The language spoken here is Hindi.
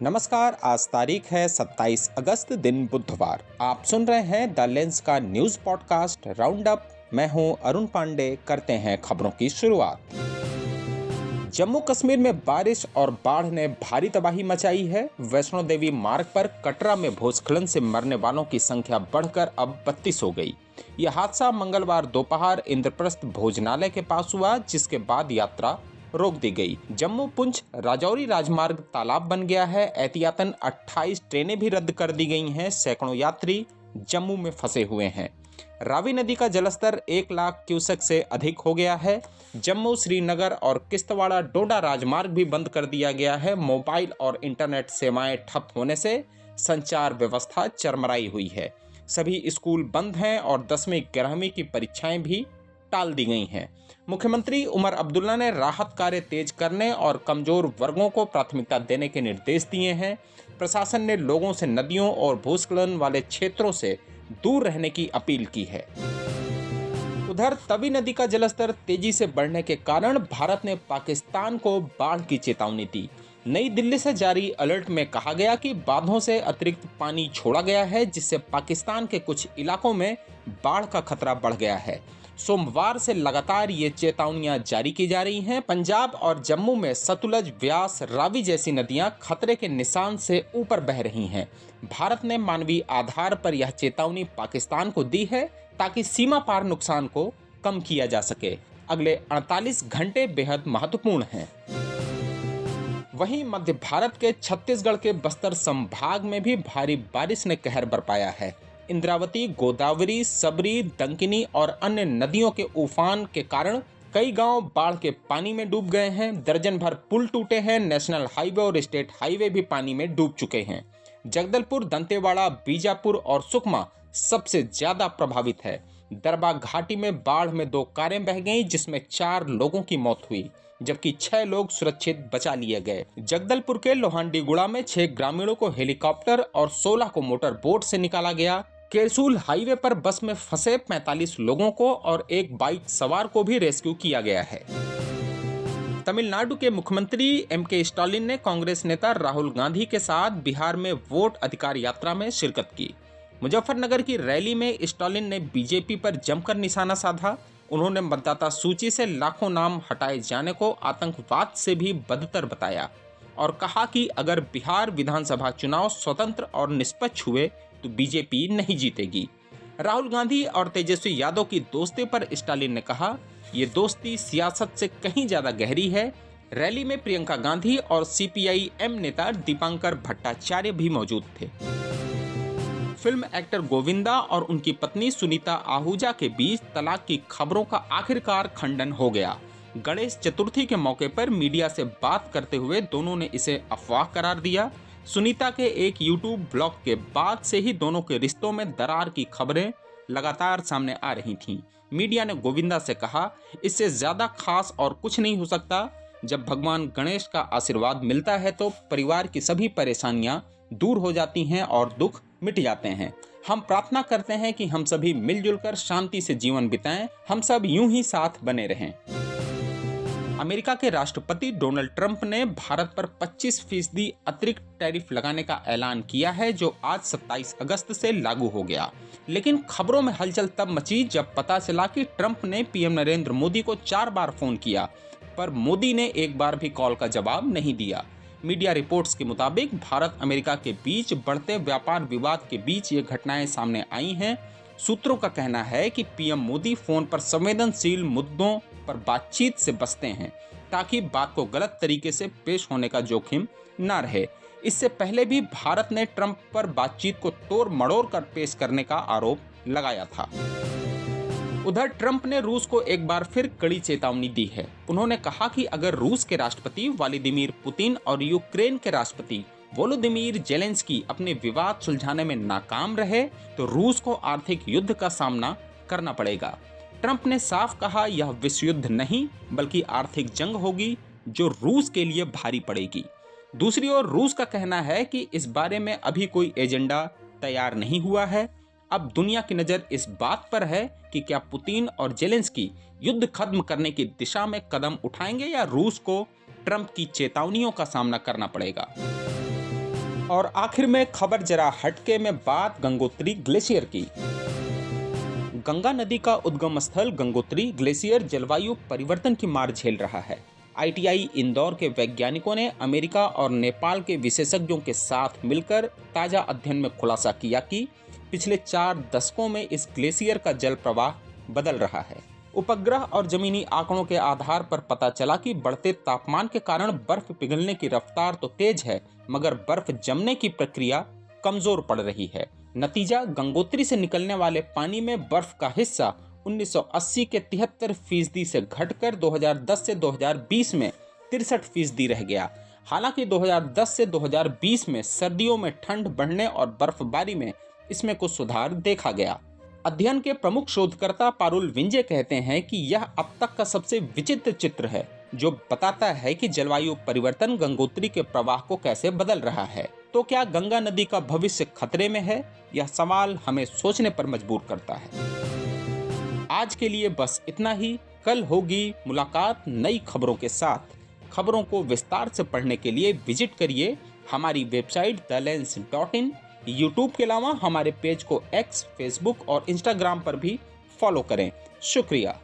नमस्कार। आज तारीख है 27 अगस्त दिन बुधवार। आप सुन रहे हैं द लेंस का न्यूज पॉडकास्ट राउंड अप। मैं हूं अरुण पांडे। करते हैं खबरों की शुरुआत। जम्मू कश्मीर में बारिश और बाढ़ ने भारी तबाही मचाई है। वैष्णो देवी मार्ग पर कटरा में भूस्खलन से मरने वालों की संख्या बढ़कर अब 32 हो गई। यह हादसा मंगलवार दोपहर इंद्रप्रस्थ भोजनालय के पास हुआ, जिसके बाद यात्रा रोक दी गई। जम्मू पुंछ राजौरी राजमार्ग तालाब बन गया है। एहतियातन 28 ट्रेनें भी रद्द कर दी गई हैं। सैकड़ों यात्री जम्मू में फंसे हुए हैं। रावी नदी का जलस्तर 1 लाख क्यूसेक से अधिक हो गया है। जम्मू श्रीनगर और किश्तवाड़ा डोडा राजमार्ग भी बंद कर दिया गया है। मोबाइल और इंटरनेट सेवाएं ठप होने से संचार व्यवस्था चरमराई हुई है। सभी स्कूल बंद हैं और 10वीं 11वीं की परीक्षाएं भी टाल दी गई हैं। मुख्यमंत्री उमर अब्दुल्ला ने राहत कार्य तेज करने और कमजोर वर्गों को प्राथमिकता देने के निर्देश दिए हैं। प्रशासन ने लोगों से नदियों और भूस्खलन वाले क्षेत्रों से दूर रहने की अपील की है। उधर तवी नदी का जलस्तर तेजी से बढ़ने के कारण भारत ने पाकिस्तान को बाढ़ की चेतावनी दी। नई दिल्ली से जारी अलर्ट में कहा गया कि बांधों से अतिरिक्त पानी छोड़ा गया है, जिससे पाकिस्तान के कुछ इलाकों में बाढ़ का खतरा बढ़ गया है। सोमवार से लगातार ये चेतावनियां जारी की जा रही हैं। पंजाब और जम्मू में सतलुज, व्यास, रावी जैसी नदियां खतरे के निशान से ऊपर बह रही हैं। भारत ने मानवीय आधार पर यह चेतावनी पाकिस्तान को दी है ताकि सीमा पार नुकसान को कम किया जा सके। अगले 48 घंटे बेहद महत्वपूर्ण हैं। वहीं मध्य भारत के छत्तीसगढ़ के बस्तर संभाग में भी भारी बारिश ने कहर बरपाया है। इंद्रावती, गोदावरी, सबरी, डंकिनी और अन्य नदियों के उफान के कारण कई गांव बाढ़ के पानी में डूब गए हैं। दर्जन भर पुल टूटे हैं। नेशनल हाईवे और स्टेट हाईवे भी पानी में डूब चुके हैं। जगदलपुर, दंतेवाड़ा, बीजापुर और सुकमा सबसे ज्यादा प्रभावित है। दरबा घाटी में बाढ़ में 2 कारें बह गईं, जिसमें 4 लोगों की मौत हुई, जबकि 6 लोग सुरक्षित बचा लिए गए। जगदलपुर के लोहांडीगुड़ा में 6 ग्रामीणों को हेलीकॉप्टर और 16 को मोटर बोट से निकाला गया। केरसूल हाईवे पर बस में फंसे 45 लोगों को और एक बाइक सवार को भी रेस्क्यू किया गया है। तमिलनाडु के मुख्यमंत्री एम.के. स्टालिन ने कांग्रेस नेता राहुल गांधी के साथ बिहार में वोट अधिकार यात्रा में शिरकत की। मुजफ्फरनगर की रैली में स्टालिन ने बीजेपी पर जमकर निशाना साधा। उन्होंने मतदाता सूची से लाखों नाम हटाए जाने को आतंकवाद से भी बदतर बताया और कहा कि अगर बिहार विधानसभा चुनाव स्वतंत्र और निष्पक्ष हुए तो बीजेपी नहीं जीतेगी। राहुल गांधी और तेजस्वी यादव की दोस्ती पर स्टालिन ने कहा, ये दोस्ती सियासत से कहीं ज्यादा गहरी है। रैली में प्रियंका गांधी और सीपीआई-एम नेता दीपांकर भट्टाचार्य भी मौजूद थे। फिल्म एक्टर गोविंदा और उनकी पत्नी सुनीता आहूजा के बीच तलाक की खबरों का आखिरकार खंडन हो गया। गणेश चतुर्थी के मौके पर मीडिया से बात करते हुए दोनों ने इसे अफवाह करार दिया। सुनीता के एक यूट्यूब ब्लॉग के बाद से ही दोनों के रिश्तों में दरार की खबरें लगातार सामने आ रही थीं। मीडिया ने गोविंदा से कहा, इससे ज्यादा खास और कुछ नहीं हो सकता। जब भगवान गणेश का आशीर्वाद मिलता है तो परिवार की सभी परेशानियां दूर हो जाती हैं और दुख मिट जाते हैं। हम प्रार्थना करते हैं कि हम सभी मिलजुल कर शांति से जीवन बिताएं। हम सब यूं ही साथ बने रहें। अमेरिका के राष्ट्रपति डोनाल्ड ट्रंप ने भारत पर 25% अतिरिक्त टैरिफ लगाने का ऐलान किया है, जो आज 27 अगस्त से लागू हो गया। लेकिन खबरों में हलचल तब मची जब पता चला कि ट्रंप ने पीएम नरेंद्र मोदी को 4 बार फोन किया, पर मोदी ने एक बार भी कॉल का जवाब नहीं दिया। मीडिया रिपोर्ट्स के मुताबिक भारत अमेरिका के बीच बढ़ते व्यापार विवाद के बीच ये घटनाएं सामने आई हैं। सूत्रों का कहना है कि पीएम मोदी फोन पर संवेदनशील मुद्दों पर बातचीत से बचते हैं ताकि बात को गलत तरीके से पेश होने का जोखिम न रहे। इससे पहले भी भारत ने ट्रंप पर बातचीत को तोड़ मड़ोड़ कर पेश करने का आरोप लगाया था। उधर ट्रंप ने रूस को एक बार फिर कड़ी चेतावनी दी है। उन्होंने कहा कि अगर रूस के राष्ट्रपति व्लादिमीर पुतिन और यूक्रेन के राष्ट्रपति वोलोदिमीर जेलेंस्की अपने विवाद सुलझाने में नाकाम रहे तो रूस को आर्थिक युद्ध का सामना करना पड़ेगा। ट्रंप ने साफ कहा, यह विश्व युद्ध नहीं बल्कि आर्थिक जंग होगी जो रूस के लिए भारी पड़ेगी। दूसरी ओर रूस का कहना है कि इस बारे में अभी कोई एजेंडा तैयार नहीं हुआ है। अब दुनिया की नज़र इस बात पर है कि क्या पुतिन और जेलेंस्की युद्ध खत्म करने की दिशा में कदम उठाएंगे या रूस को ट्रंप की चेतावनियों का सामना करना पड़ेगा। और आखिर में खबर जरा हटके में बात गंगोत्री ग्लेशियर की। गंगा नदी का उद्गम स्थल गंगोत्री ग्लेशियर जलवायु परिवर्तन की मार झेल रहा है। ITI इंदौर के वैज्ञानिकों ने अमेरिका और नेपाल के विशेषज्ञों के साथ मिलकर ताजा अध्ययन में खुलासा किया कि पिछले 4 दशकों में इस ग्लेशियर का जल प्रवाह बदल रहा है। उपग्रह और जमीनी आंकड़ों के आधार पर पता चला कि बढ़ते तापमान के कारण बर्फ पिघलने की रफ्तार तो तेज है, मगर बर्फ जमने की प्रक्रिया कमजोर पड़ रही है। नतीजा, गंगोत्री से निकलने वाले पानी में बर्फ का हिस्सा 1980 के 73% से घटकर 2010 से 2020 में 63% रह गया। हालांकि 2010 से 2020 में सर्दियों में ठंड बढ़ने और बर्फबारी में इसमें कुछ सुधार देखा गया। अध्ययन के प्रमुख शोधकर्ता पारुल विंजे कहते हैं कि यह अब तक का सबसे विचित्र चित्र है, जो बताता है कि जलवायु परिवर्तन गंगोत्री के प्रवाह को कैसे बदल रहा है। तो क्या गंगा नदी का भविष्य खतरे में है? यह सवाल हमें सोचने पर मजबूर करता है। आज के लिए बस इतना ही। कल होगी मुलाकात नई खबरों के साथ। खबरों को विस्तार से पढ़ने के लिए विजिट करिए हमारी वेबसाइट thelens.in। यूट्यूब के अलावा हमारे पेज को X, Facebook और Instagram पर भी फॉलो करें। शुक्रिया।